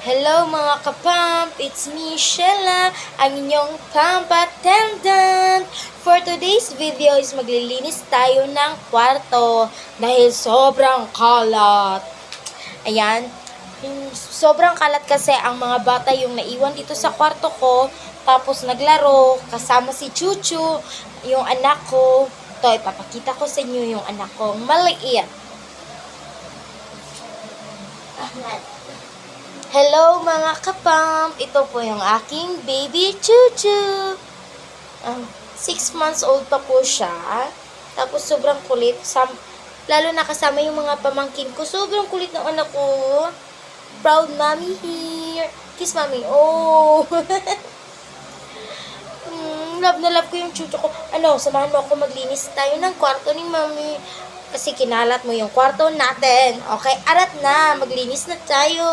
Hello mga kapamp! It's me, Sheila, ang inyong pump attendant. For today's video is maglilinis tayo ng kwarto dahil sobrang kalat. Ayan, sobrang kalat kasi ang mga bata yung naiwan dito sa kwarto ko. Tapos naglaro, kasama si Chuchu, yung anak ko. Ito, ipapakita ko sa inyo yung anak ko. Maliit. Hello mga kapamp! Ito po yung aking baby Chuchu. 6 months old pa po siya. Tapos sobrang kulit. Lalo na kasama yung mga pamangkin ko. Sobrang kulit ng anak ko. Proud mommy here. Kiss mommy. Oh! Love na love ko yung Chuchu ko. Samahan mo ako maglinis tayo ng kwarto ni mommy. Kasi kinalat mo yung kwarto natin. Okay, arat na. Maglinis na tayo.